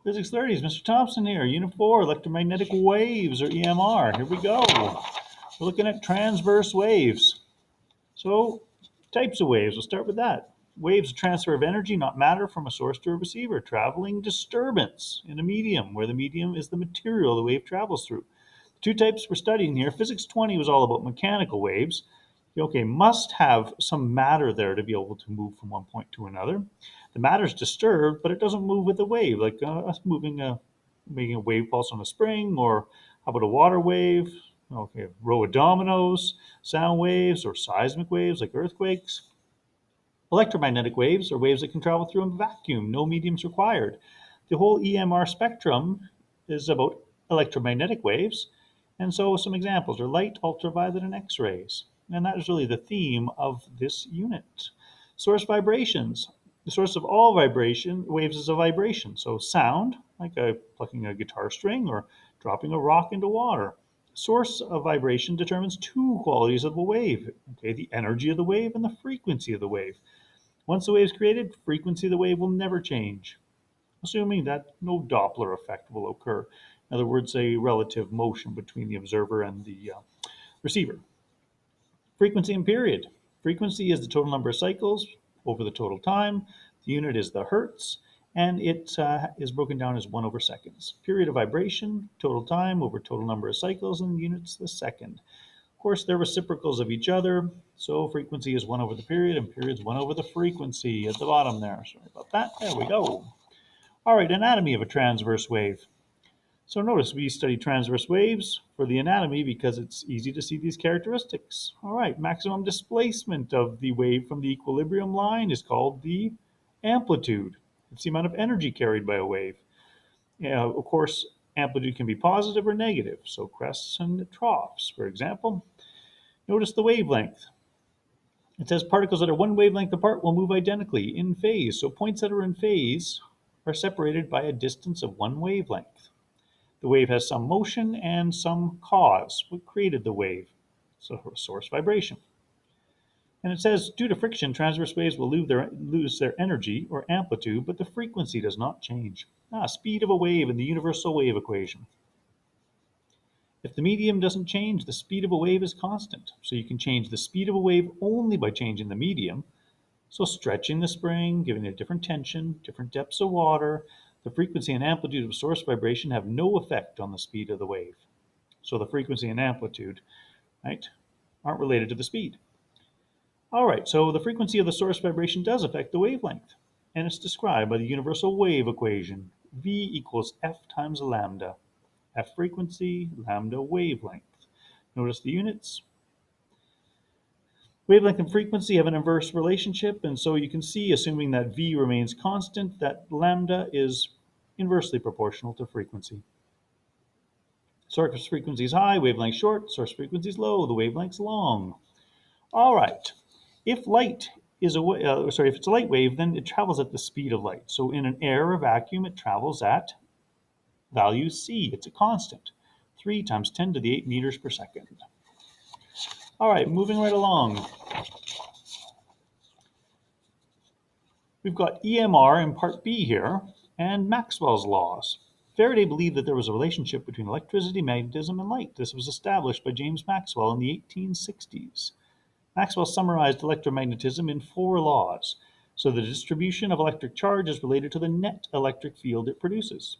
Physics 30s, Mr. Thompson here. Unit 4, electromagnetic waves, or EMR. Here we go. We're looking at transverse waves. So, types of waves. We'll start with that. Waves are transfer of energy, not matter, from a source to a receiver. Traveling disturbance in a medium, where the medium is the material the wave travels through. The two types we're studying here. Physics 20 was all about mechanical waves. Okay, must have some matter there to be able to move from one point to another. The matter is disturbed, but it doesn't move with the wave, like us making a wave pulse on a spring, or how about a water wave? Okay, a row of dominoes, sound waves, or seismic waves like earthquakes. Electromagnetic waves are waves that can travel through a vacuum, no mediums required. The whole EMR spectrum is about electromagnetic waves, and so some examples are light, ultraviolet, and X rays. And that is really the theme of this unit. Source vibrations. The source of all vibration waves is a vibration. So sound, like plucking a guitar string or dropping a rock into water. Source of vibration determines two qualities of a wave. Okay, the energy of the wave and the frequency of the wave. Once the wave is created, frequency of the wave will never change, assuming that no Doppler effect will occur. In other words, a relative motion between the observer and the receiver. Frequency and period. Frequency is the total number of cycles over the total time. The unit is the hertz, and it is broken down as 1 over seconds. Period of vibration, total time over total number of cycles, and the unit's the second. Of course, they're reciprocals of each other, so frequency is 1 over the period, and period is 1 over the frequency at the bottom there. Sorry about that. There we go. All right, anatomy of a transverse wave. So notice we study transverse waves for the anatomy because it's easy to see these characteristics. All right, maximum displacement of the wave from the equilibrium line is called the amplitude. It's the amount of energy carried by a wave. Of course, amplitude can be positive or negative, so crests and troughs, for example. Notice the wavelength. It says particles that are one wavelength apart will move identically in phase. So points that are in phase are separated by a distance of one wavelength. The wave has some motion and some cause. What created the wave? So source vibration. And it says, due to friction, transverse waves will lose their energy or amplitude, but the frequency does not change. Speed of a wave in the universal wave equation. If the medium doesn't change, the speed of a wave is constant. So you can change the speed of a wave only by changing the medium. So stretching the spring, giving it a different tension, different depths of water, the frequency and amplitude of source vibration have no effect on the speed of the wave. So the frequency and amplitude, right, aren't related to the speed. All right, so the frequency of the source vibration does affect the wavelength, and it's described by the universal wave equation. V equals F times lambda. F frequency, lambda wavelength. Notice the units. Wavelength and frequency have an inverse relationship, and so you can see, assuming that V remains constant, that lambda is inversely proportional to frequency. Source frequency is high, wavelength short. Source frequency is low, the wavelength's long. All right. If light is if it's a light wave, then it travels at the speed of light. So in an air or vacuum, it travels at value c. It's a constant, 3 times 10 to the 8 meters per second. All right, moving right along. We've got EMR in part B here, and Maxwell's laws. Faraday believed that there was a relationship between electricity, magnetism, and light. This was established by James Maxwell in the 1860s. Maxwell summarized electromagnetism in 4 laws. So the distribution of electric charge is related to the net electric field it produces.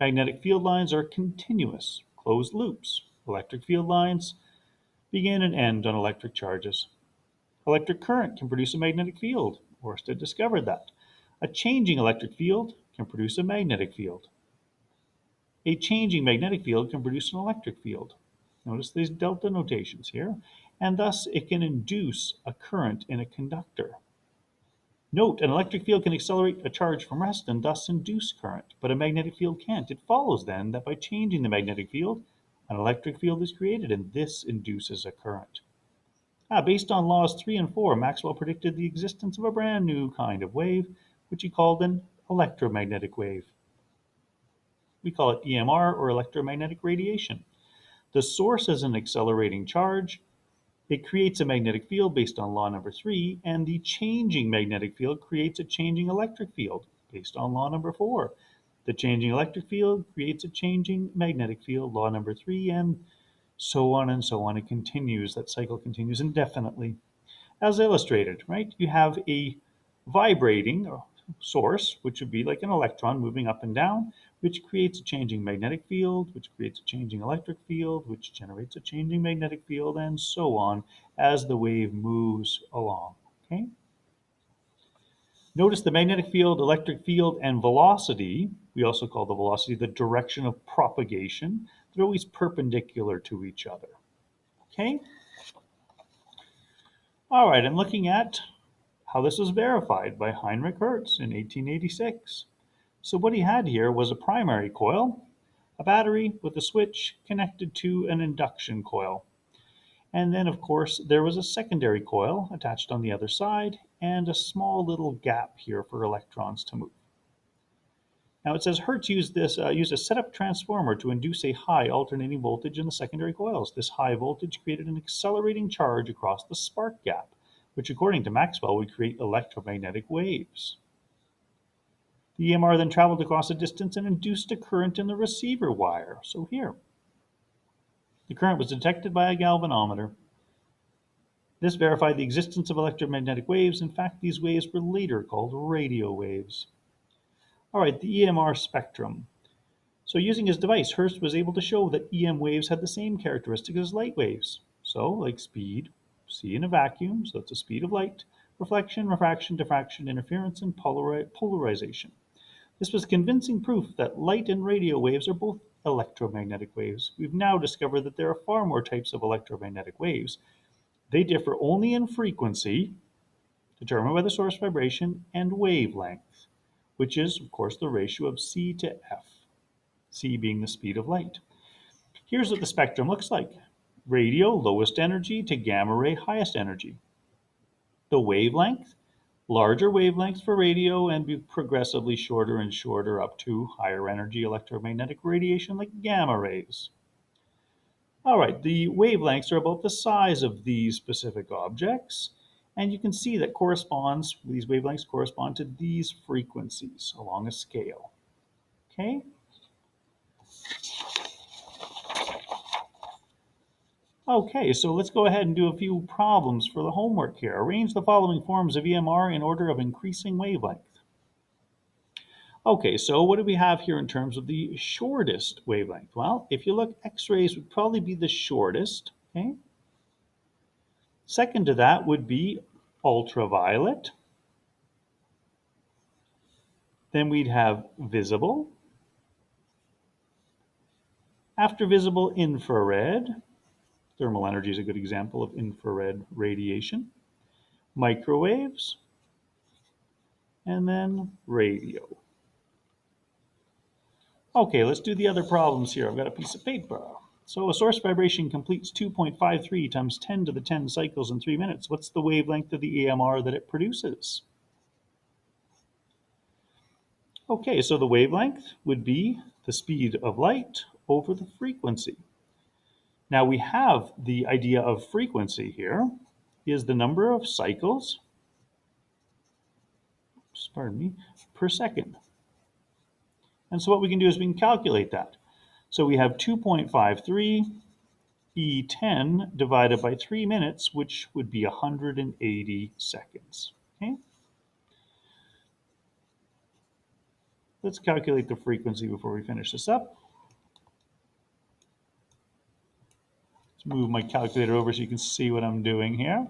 Magnetic field lines are continuous, closed loops. Electric field lines begin and end on electric charges. Electric current can produce a magnetic field. Oersted discovered that. A changing electric field can produce a magnetic field. A changing magnetic field can produce an electric field. Notice these delta notations here, and thus it can induce a current in a conductor. Note, an electric field can accelerate a charge from rest and thus induce current, but a magnetic field can't. It follows then that by changing the magnetic field, an electric field is created, and this induces a current. Based on laws 3 and 4, Maxwell predicted the existence of a brand new kind of wave, which he called an electromagnetic wave. We call it EMR, or electromagnetic radiation. The source is an accelerating charge. It creates a magnetic field based on law number 3, and the changing magnetic field creates a changing electric field based on law number 4. The changing electric field creates a changing magnetic field, law number 3, and so on and so on. It continues, that cycle continues indefinitely. As illustrated, right? You have a vibrating source, which would be like an electron moving up and down, which creates a changing magnetic field, which creates a changing electric field, which generates a changing magnetic field, and so on as the wave moves along. Okay? Notice the magnetic field, electric field, and velocity. We also call the velocity the direction of propagation. They're always perpendicular to each other. Okay? All right, and looking at how this was verified by Heinrich Hertz in 1886. So what he had here was a primary coil, a battery with a switch connected to an induction coil. And then, of course, there was a secondary coil attached on the other side and a small little gap here for electrons to move. Now it says Hertz used a setup transformer to induce a high alternating voltage in the secondary coils. This high voltage created an accelerating charge across the spark gap, which according to Maxwell would create electromagnetic waves. The EMR then traveled across a distance and induced a current in the receiver wire. So here, the current was detected by a galvanometer. This verified the existence of electromagnetic waves. In fact, these waves were later called radio waves. All right, the EMR spectrum. So using his device, Hertz was able to show that EM waves had the same characteristics as light waves. So, like speed, c in a vacuum, so it's the speed of light, reflection, refraction, diffraction, interference, and polarization. This was convincing proof that light and radio waves are both electromagnetic waves. We've now discovered that there are far more types of electromagnetic waves. They differ only in frequency, determined by the source vibration, and wavelength, which is, of course, the ratio of c to f, c being the speed of light. Here's what the spectrum looks like. Radio, lowest energy, to gamma ray, highest energy. The wavelength, larger wavelengths for radio and be progressively shorter and shorter up to higher energy electromagnetic radiation like gamma rays. All right, the wavelengths are about the size of these specific objects, and you can see that these wavelengths correspond to these frequencies along a scale. Okay? Okay, so let's go ahead and do a few problems for the homework here. Arrange the following forms of EMR in order of increasing wavelength. Okay, so what do we have here in terms of the shortest wavelength? Well, if you look, X-rays would probably be the shortest. Okay. Second to that would be ultraviolet. Then we'd have visible. After visible, infrared. Thermal energy is a good example of infrared radiation. Microwaves. And then radio. Okay, let's do the other problems here. I've got a piece of paper. So a source vibration completes 2.53 times 10 to the 10 cycles in 3 minutes. What's the wavelength of the EMR that it produces? Okay, so the wavelength would be the speed of light over the frequency. Now we have the idea of frequency here is the number of cycles, per second. And so what we can do is we can calculate that. So we have 2.53 E10 divided by 3 minutes, which would be 180 seconds. Okay? Let's calculate the frequency before we finish this up. Let's move my calculator over so you can see what I'm doing here.